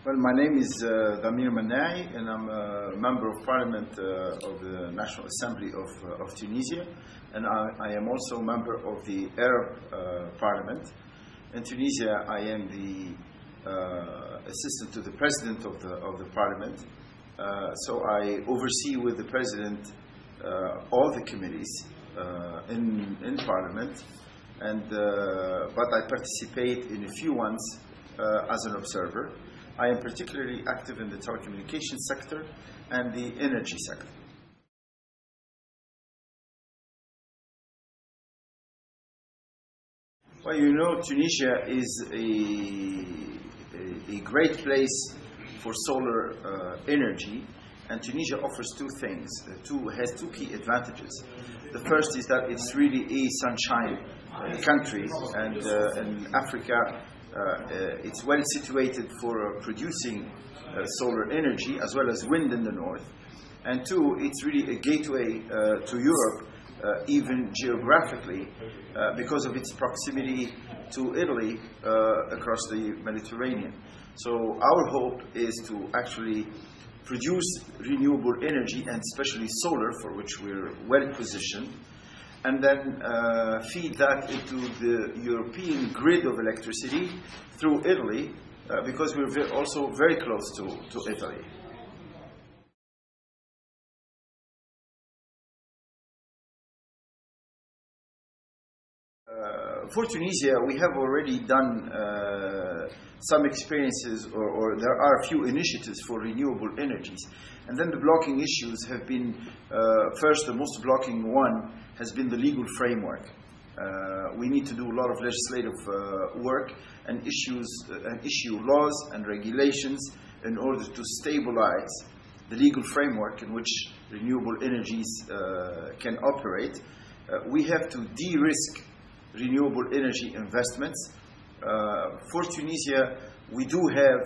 Well, my name is Dhamir Mannai, and I'm a member of parliament of the National Assembly of Tunisia, and I am also a member of the Arab Parliament. In Tunisia, I am the assistant to the president of the parliament, so I oversee with the president all the committees in parliament, and but I participate in a few ones as an observer. I am particularly active in the telecommunications sector and the energy sector. Well, you know, Tunisia is a great place for solar energy, and Tunisia offers two things. Has two key advantages. The first is that it's really a sunshine country, and in Africa, it's well situated for producing solar energy as well as wind in the north. And two, it's really a gateway to Europe, even geographically, because of its proximity to Italy across the Mediterranean. So our hope is to actually produce renewable energy, and especially solar, for which we're well positioned, and then feed that into the European grid of electricity through Italy, because we're also very close to Italy. For Tunisia, we have already done some experiences, or there are a few initiatives for renewable energies. And then the blocking issues have been, first, the most blocking one has been the legal framework. We need to do a lot of legislative work and issue laws and regulations in order to stabilize the legal framework in which renewable energies can operate. We have to de-risk renewable energy investments. For Tunisia, we do have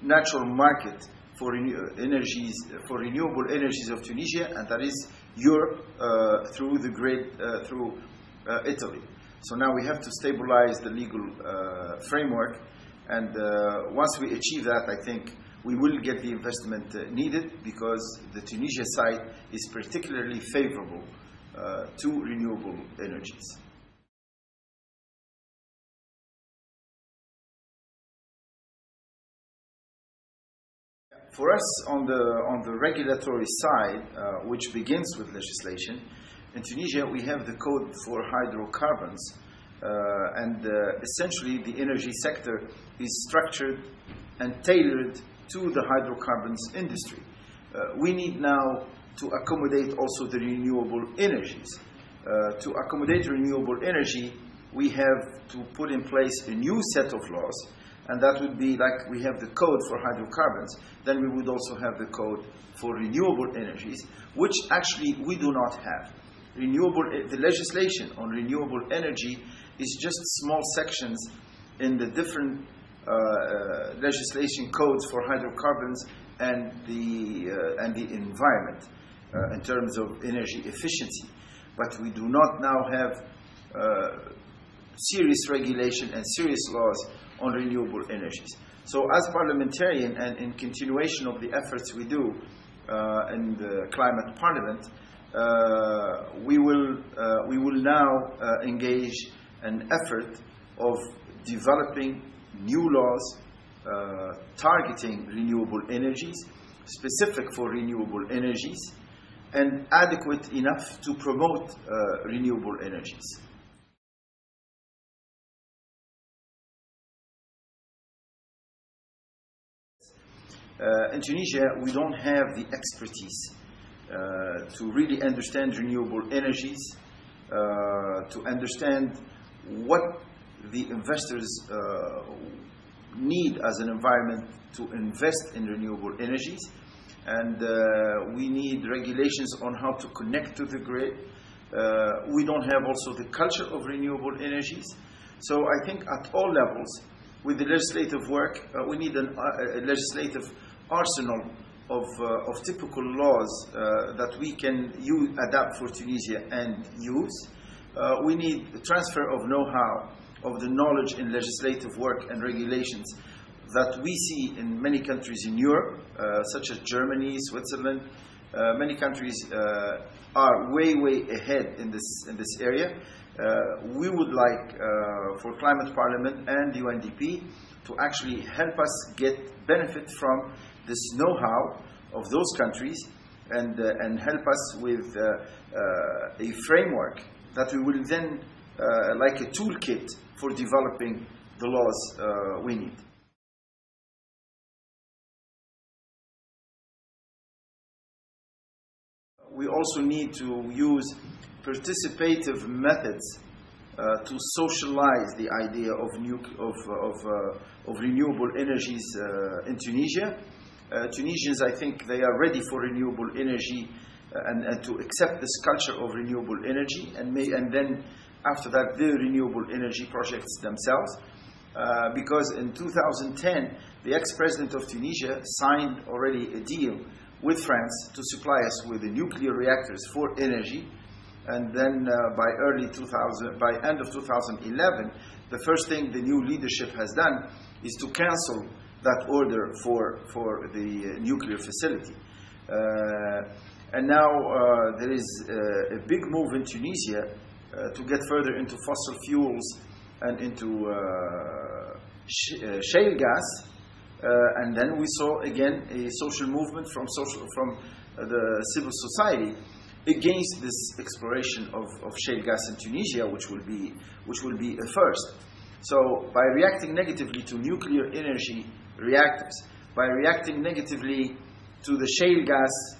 natural market for renewable energies of Tunisia, and that is Europe through the grid through Italy. So now we have to stabilize the legal framework, and once we achieve that, I think we will get the investment needed, because the Tunisia side is particularly favorable to renewable energies. For us, on the regulatory side, which begins with legislation, in Tunisia we have the code for hydrocarbons, and essentially the energy sector is structured and tailored to the hydrocarbons industry. We need now to accommodate also the renewable energies. To accommodate renewable energy, we have to put in place a new set of laws, and that would be like we have the code for hydrocarbons, then we would also have the code for renewable energies, which actually we do not have. The legislation on renewable energy is just small sections in the different legislation codes for hydrocarbons and the environment in terms of energy efficiency. But we do not now have serious regulation and serious laws on renewable energies. So as parliamentarian, and in continuation of the efforts we do in the climate parliament, we will now engage an effort of developing new laws targeting renewable energies, specific for renewable energies, and adequate enough to promote renewable energies. In Tunisia, we don't have the expertise to really understand renewable energies, to understand what the investors need as an environment to invest in renewable energies. And we need regulations on how to connect to the grid. We don't have also the culture of renewable energies. So I think at all levels, with the legislative work, we need a legislative arsenal of typical laws that we can adapt for Tunisia and use. We need the transfer of know-how, of the knowledge in legislative work and regulations that we see in many countries in Europe, such as Germany, Switzerland. Many countries are way ahead in this area. We would like for Climate Parliament and UNDP to actually help us get benefit from this know-how of those countries and help us with a framework that we will then, like a toolkit for developing the laws we need. We also need to use participative methods to socialize the idea of renewable energies in Tunisia. Tunisians, I think, they are ready for renewable energy and to accept this culture of renewable energy, and then after that, the renewable energy projects themselves. Because in 2010, the ex-president of Tunisia signed already a deal with France to supply us with the nuclear reactors for energy, and then by end of 2011, the first thing the new leadership has done is to cancel that order for the nuclear facility. And now there is a big move in Tunisia to get further into fossil fuels and into shale gas. And then we saw again a social movement from the civil society against this exploration of shale gas in Tunisia, which will be a first. So by reacting negatively to nuclear energy reactors, by reacting negatively to the shale gas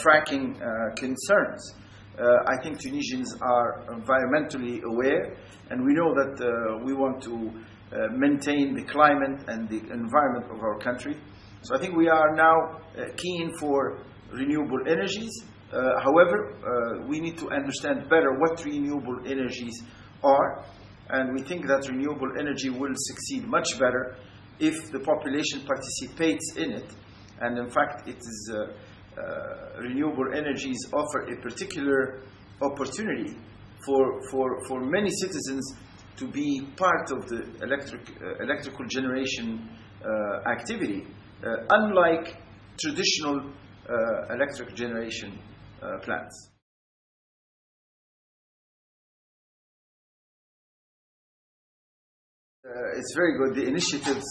fracking concerns, I think Tunisians are environmentally aware, and we know that we want to maintain the climate and the environment of our country. So I think we are now keen for renewable energies. However, we need to understand better what renewable energies are, and we think that renewable energy will succeed much better if the population participates in it. And in fact, it is renewable energies offer a particular opportunity for many citizens to be part of the electrical generation activity, unlike traditional electric generation plants. It's very good. The initiatives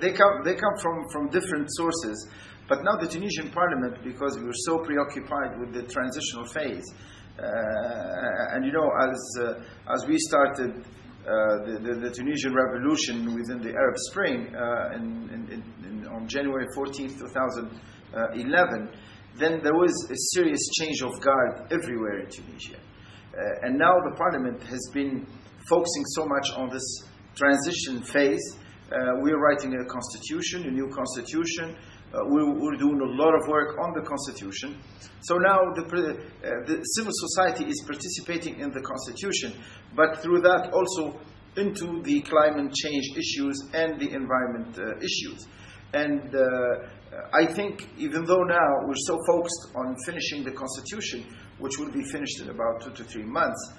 they come from different sources, but now the Tunisian Parliament, because we were so preoccupied with the transitional phase. And you know, as we started the Tunisian revolution within the Arab Spring on January 14th, 2011, then there was a serious change of guard everywhere in Tunisia. And now the Parliament has been focusing so much on this transition phase. We're writing a constitution, a new constitution. We're doing a lot of work on the constitution. So now the civil society is participating in the constitution, but through that also into the climate change issues and the environment issues. And I think even though now we're so focused on finishing the constitution, which will be finished in about 2 to 3 months,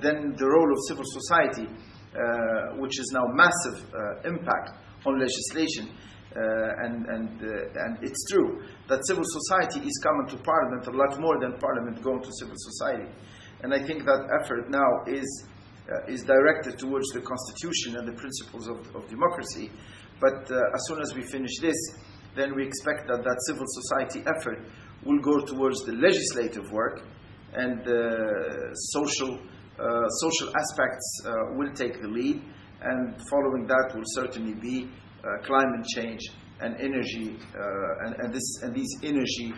then the role of civil society, which is now massive impact on legislation, and it's true that civil society is coming to Parliament a lot more than Parliament going to civil society. And I think that effort now is directed towards the Constitution and the principles of democracy. But as soon as we finish this, then we expect that civil society effort will go towards the legislative work, and social aspects will take the lead, and following that will certainly be climate change and energy, and these energy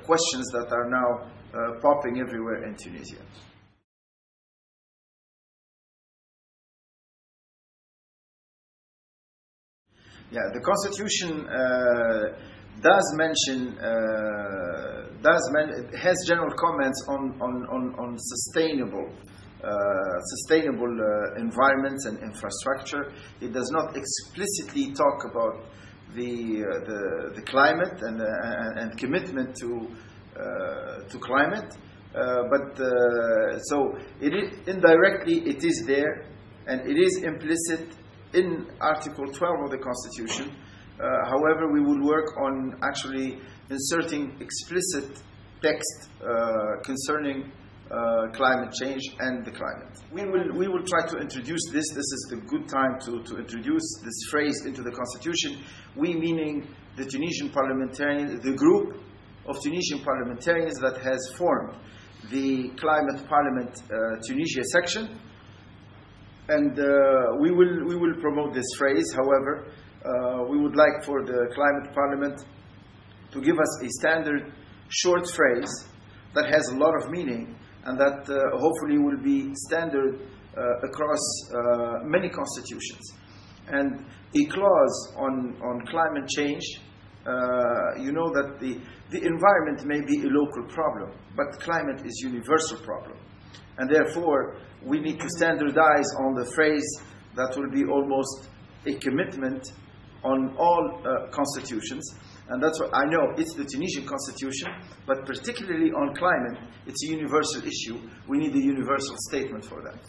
questions that are now popping everywhere in Tunisia. Yeah, the Constitution has general comments on sustainable environments and infrastructure. It does not explicitly talk about the climate and commitment to climate, but so indirectly it is there, and it is implicit in Article 12 of the Constitution. However, we will work on actually inserting explicit text concerning climate change and the climate. We will try to introduce this. This is the good time to introduce this phrase into the Constitution. We meaning the Tunisian parliamentarians, the group of Tunisian parliamentarians that has formed the Climate Parliament Tunisia section. And we will promote this phrase. However, we would like for the Climate Parliament to give us a standard short phrase that has a lot of meaning and that hopefully will be standard across many constitutions. And a clause on climate change, you know that the environment may be a local problem, but climate is a universal problem. And therefore, we need to standardize on the phrase that will be almost a commitment on all constitutions. And that's what I know it's the Tunisian constitution, but particularly on climate, it's a universal issue. We need a universal statement for that.